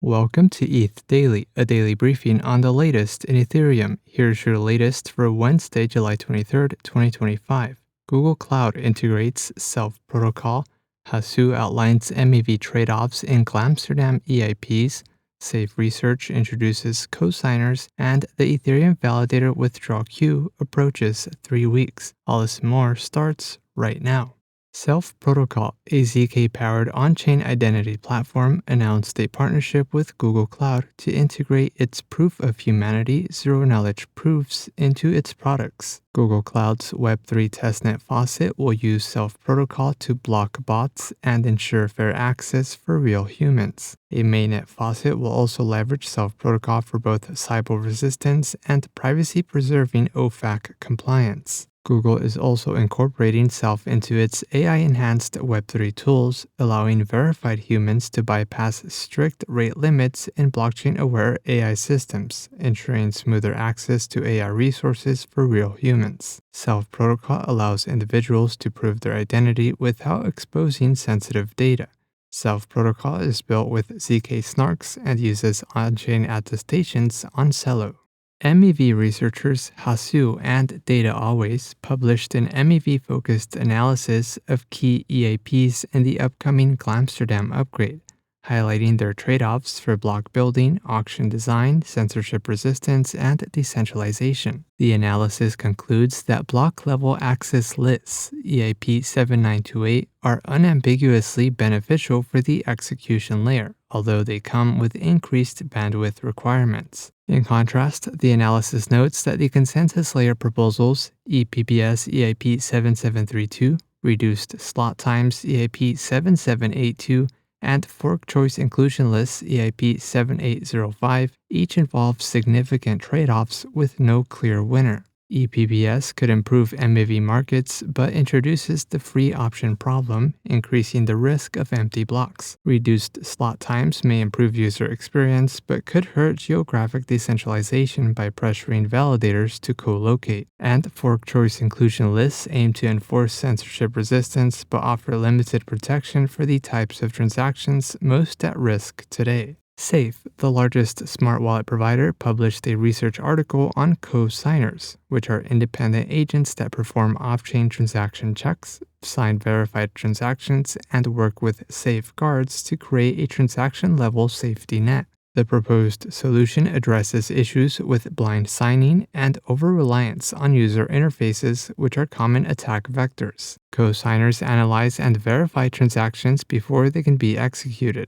Welcome to ETH Daily, a daily briefing on the latest in Ethereum. Here's your latest for Wednesday, July 23rd, 2025. Google Cloud integrates Self Protocol. Hasu outlines MEV trade-offs in Glamsterdam EIPs. Safe Research introduces cosigners, and the Ethereum validator withdrawal queue approaches 3 weeks. All this and more starts right now. Self Protocol, a ZK-powered on-chain identity platform, announced a partnership with Google Cloud to integrate its Proof of Humanity zero-knowledge proofs into its products. Google Cloud's Web3 testnet Faucet will use Self Protocol to block bots and ensure fair access for real humans. A mainnet Faucet will also leverage Self Protocol for both Sybil resistance and privacy-preserving OFAC compliance. Google is also incorporating Self into its AI-enhanced Web3 tools, allowing verified humans to bypass strict rate limits in blockchain-aware AI systems, ensuring smoother access to AI resources for real humans. Self Protocol allows individuals to prove their identity without exposing sensitive data. Self Protocol is built with ZK snarks and uses on-chain attestations on Celo. MEV researchers Hasu and Data Always published an MEV-focused analysis of key EAPs in the upcoming Glamsterdam upgrade, highlighting their trade-offs for block building, auction design, censorship resistance, and decentralization. The analysis concludes that block-level access lists, EAP 7928, are unambiguously beneficial for the execution layer, although they come with increased bandwidth requirements. In contrast, the analysis notes that the consensus layer proposals, ePPS EAP 7732, reduced slot times EAP 7782, and fork choice inclusion lists EIP 7805 each involve significant trade-offs with no clear winner. ePPS could improve MEV markets but introduces the free option problem, increasing the risk of empty blocks. Reduced slot times may improve user experience but could hurt geographic decentralization by pressuring validators to co-locate. And fork choice inclusion lists aim to enforce censorship resistance but offer limited protection for the types of transactions most at risk today. Safe, the largest smart wallet provider, published a research article on cosigners, which are independent agents that perform off-chain transaction checks, sign verified transactions, and work with safeguards to create a transaction-level safety net. The proposed solution addresses issues with blind signing and over-reliance on user interfaces, which are common attack vectors. Cosigners analyze and verify transactions before they can be executed.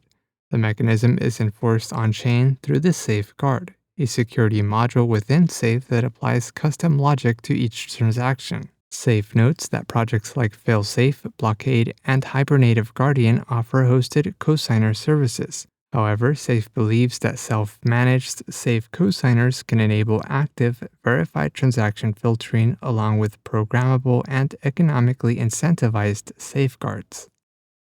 The mechanism is enforced on-chain through the Safeguard, a security module within Safe that applies custom logic to each transaction. Safe notes that projects like Failsafe, Blockade, and Hibernative Guardian offer hosted cosigner services. However, Safe believes that self-managed Safe cosigners can enable active, verified transaction filtering along with programmable and economically incentivized safeguards.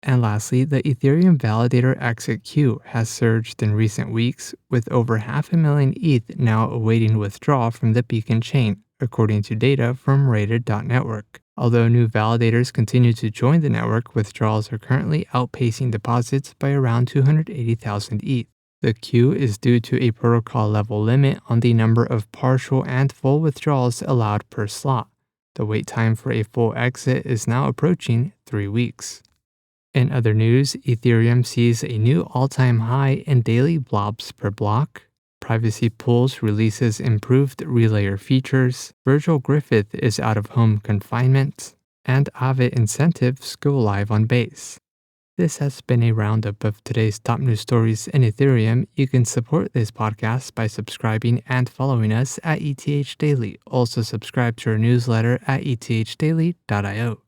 And lastly, the Ethereum validator exit queue has surged in recent weeks, with over 500,000 ETH now awaiting withdrawal from the Beacon chain, according to data from Rated.network. Although new validators continue to join the network, withdrawals are currently outpacing deposits by around 280,000 ETH. The queue is due to a protocol level limit on the number of partial and full withdrawals allowed per slot. The wait time for a full exit is now approaching 3 weeks. In other news, Ethereum sees a new all-time high in daily blobs per block. Privacy Pools releases improved relayer features. Virgil Griffith is out of home confinement. And Aave incentives go live on Base. This has been a roundup of today's top news stories in Ethereum. You can support this podcast by subscribing and following us at ETH Daily. Also subscribe to our newsletter at ethdaily.io.